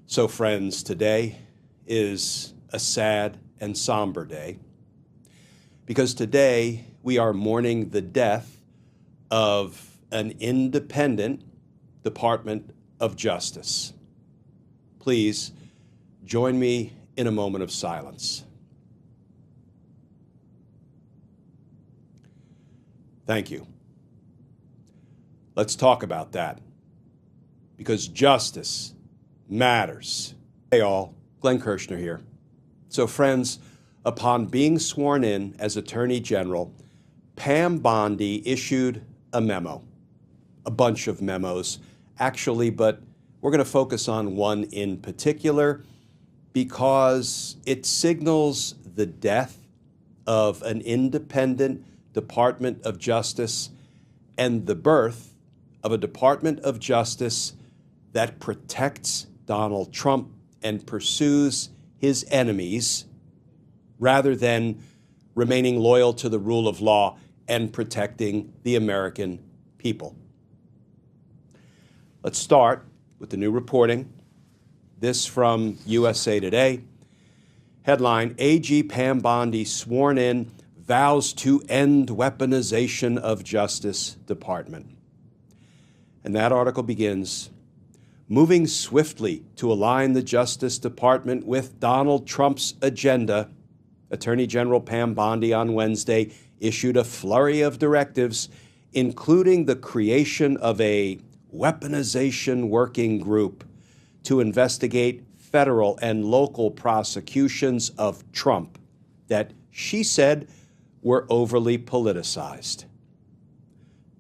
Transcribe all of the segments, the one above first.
So friends, today is a sad and somber day because today we are mourning the death of an independent Department of Justice. Please join me in a moment of silence. Thank you. Let's talk about that because justice matters. Hey all, Glenn Kirshner here. So friends, upon being sworn in as Attorney General, Pam Bondi issued a memo, a bunch of memos actually, but we're going to focus on one in particular because it signals the death of an independent Department of Justice and the birth of a Department of Justice that protects Donald Trump and pursues his enemies rather than remaining loyal to the rule of law and protecting the American people. Let's start with the new reporting. This from USA Today. Headline, AG Pam Bondi sworn in, vows to end weaponization of Justice Department. And that article begins, moving swiftly to align the Justice Department with Donald Trump's agenda, Attorney General Pam Bondi on Wednesday issued a flurry of directives, including the creation of a weaponization working group to investigate federal and local prosecutions of Trump that she said were overly politicized.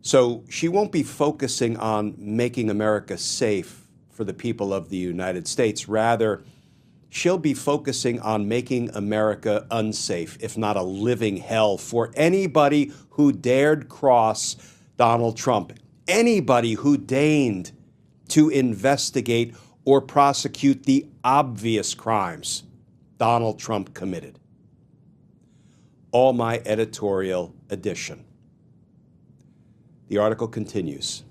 So she won't be focusing on making America safe for the people of the United States. Rather, she'll be focusing on making America unsafe, if not a living hell, for anybody who dared cross Donald Trump, anybody who deigned to investigate or prosecute the obvious crimes Donald Trump committed. All my editorial addition. The article continues.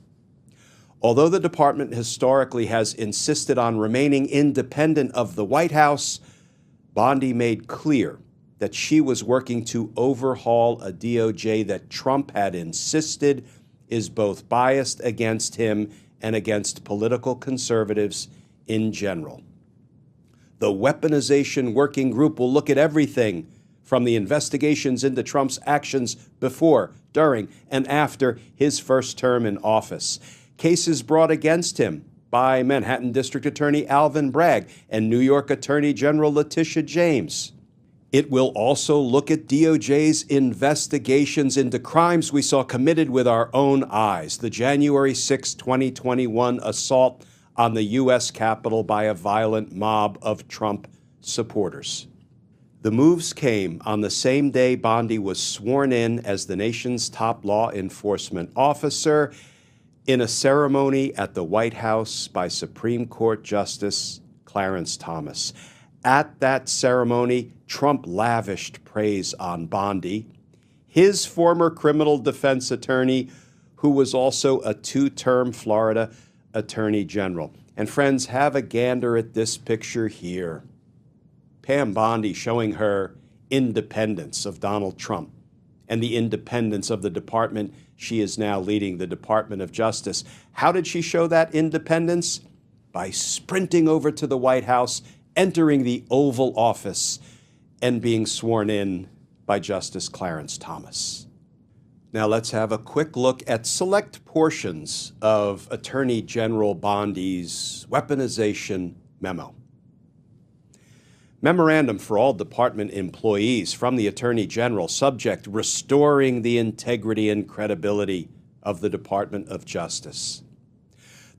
Although the department historically has insisted on remaining independent of the White House, Bondi made clear that she was working to overhaul a DOJ that Trump had insisted is both biased against him and against political conservatives in general. The weaponization working group will look at everything from the investigations into Trump's actions before, during, and after his first term in office. Cases brought against him by Manhattan District Attorney Alvin Bragg and New York Attorney General Letitia James. It will also look at DOJ's investigations into crimes we saw committed with our own eyes. The January 6, 2021 assault on the U.S. Capitol by a violent mob of Trump supporters. The moves came on the same day Bondi was sworn in as the nation's top law enforcement officer in a ceremony at the White House by Supreme Court Justice Clarence Thomas. At that ceremony, Trump lavished praise on Bondi, his former criminal defense attorney, who was also a two-term Florida Attorney General. And friends, have a gander at this picture here. Pam Bondi showing her independence of Donald Trump and the independence of the department she is now leading, the Department of Justice. How did she show that independence? By sprinting over to the White House, entering the Oval Office, and being sworn in by Justice Clarence Thomas. Now let's have a quick look at select portions of Attorney General Bondi's weaponization memo. Memorandum for all department employees from the Attorney General, subject restoring the integrity and credibility of the Department of Justice.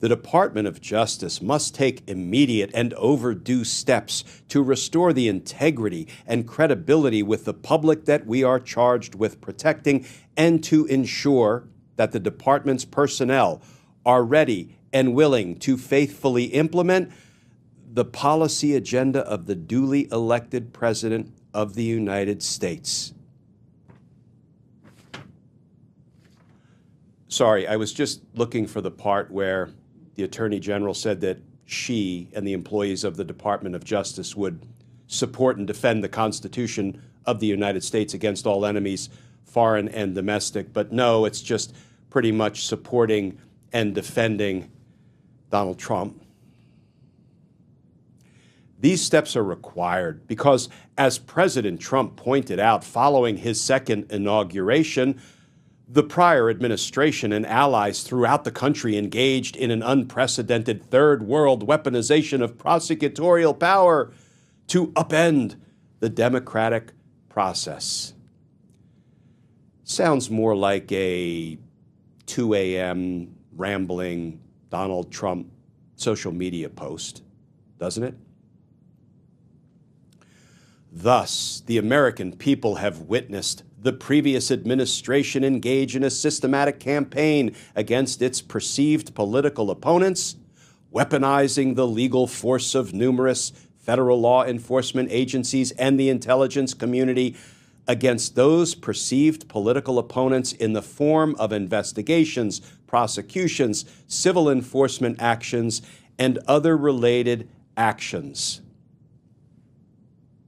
The Department of Justice must take immediate and overdue steps to restore the integrity and credibility with the public that we are charged with protecting, and to ensure that the department's personnel are ready and willing to faithfully implement the policy agenda of the duly elected President of the United States. Sorry, I was just looking for the part where the Attorney General said that she and the employees of the Department of Justice would support and defend the Constitution of the United States against all enemies, foreign and domestic. But no, it's just pretty much supporting and defending Donald Trump. These steps are required because, as President Trump pointed out following his second inauguration, the prior administration and allies throughout the country engaged in an unprecedented third world weaponization of prosecutorial power to upend the democratic process. Sounds more like a 2 a.m. rambling Donald Trump social media post, doesn't it? Thus, the American people have witnessed the previous administration engage in a systematic campaign against its perceived political opponents, weaponizing the legal force of numerous federal law enforcement agencies and the intelligence community against those perceived political opponents in the form of investigations, prosecutions, civil enforcement actions, and other related actions.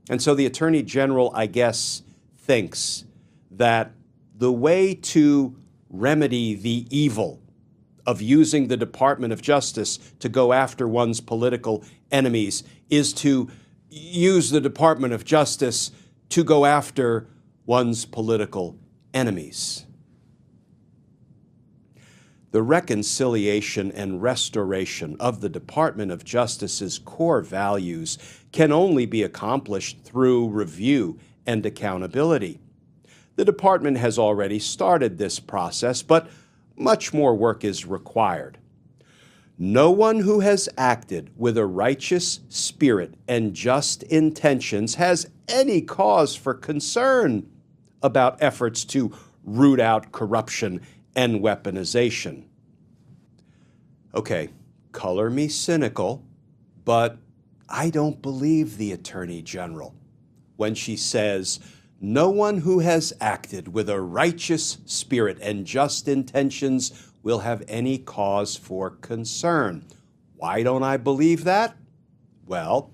And so the Attorney General, I guess, thinks that the way to remedy the evil of using the Department of Justice to go after one's political enemies is to use the Department of Justice to go after one's political enemies. The reconciliation and restoration of the Department of Justice's core values can only be accomplished through review and accountability. The department has already started this process, but much more work is required. No one who has acted with a righteous spirit and just intentions has any cause for concern about efforts to root out corruption and weaponization. Okay, color me cynical, but I don't believe the Attorney General when she says, no one who has acted with a righteous spirit and just intentions will have any cause for concern. Why don't I believe that? Well,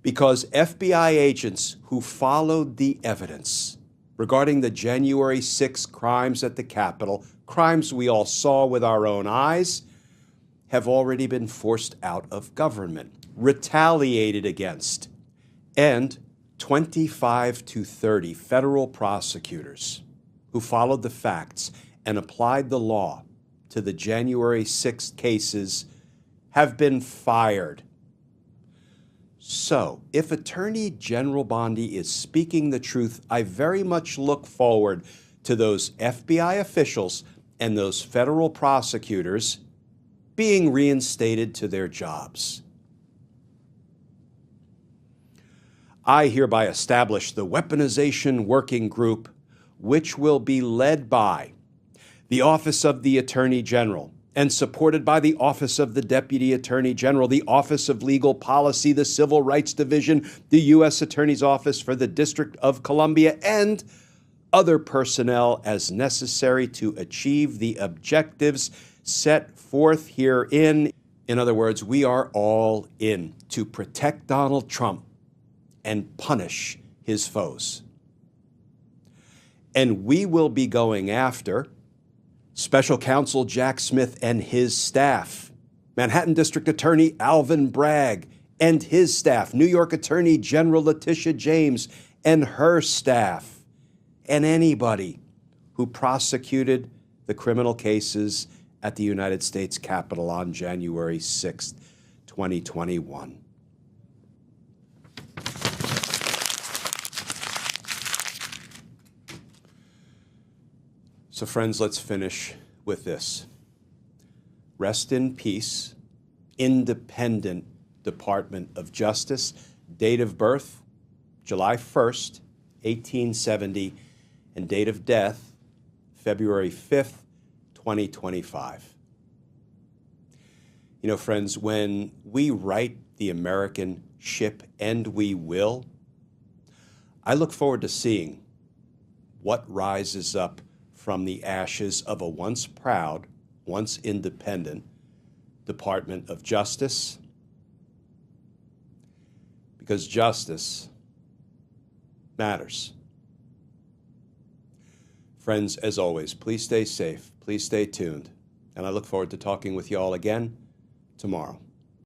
because FBI agents who followed the evidence regarding the January 6 crimes at the Capitol, crimes we all saw with our own eyes, have already been forced out of government, retaliated against, and 25 to 30 federal prosecutors who followed the facts and applied the law to the January 6th cases have been fired. So, if Attorney General Bondi is speaking the truth, I very much look forward to those FBI officials and those federal prosecutors being reinstated to their jobs. I hereby establish the Weaponization Working Group, which will be led by the Office of the Attorney General and supported by the Office of the Deputy Attorney General, the Office of Legal Policy, the Civil Rights Division, the U.S. Attorney's Office for the District of Columbia, and other personnel as necessary to achieve the objectives set forth herein. In other words, we are all in to protect Donald Trump and punish his foes. And we will be going after Special Counsel Jack Smith and his staff, Manhattan District Attorney Alvin Bragg and his staff, New York Attorney General Letitia James and her staff, and anybody who prosecuted the criminal cases at the United States Capitol on January 6th, 2021. So friends, let's finish with this. Rest in peace, independent Department of Justice, date of birth, July 1st, 1870, and date of death, February 5th, 2025. You know, friends, when we right the American ship, and we will, I look forward to seeing what rises up from the ashes of a once proud, once independent Department of Justice because justice matters. Friends, as always, please stay safe, please stay tuned, and I look forward to talking with you all again tomorrow.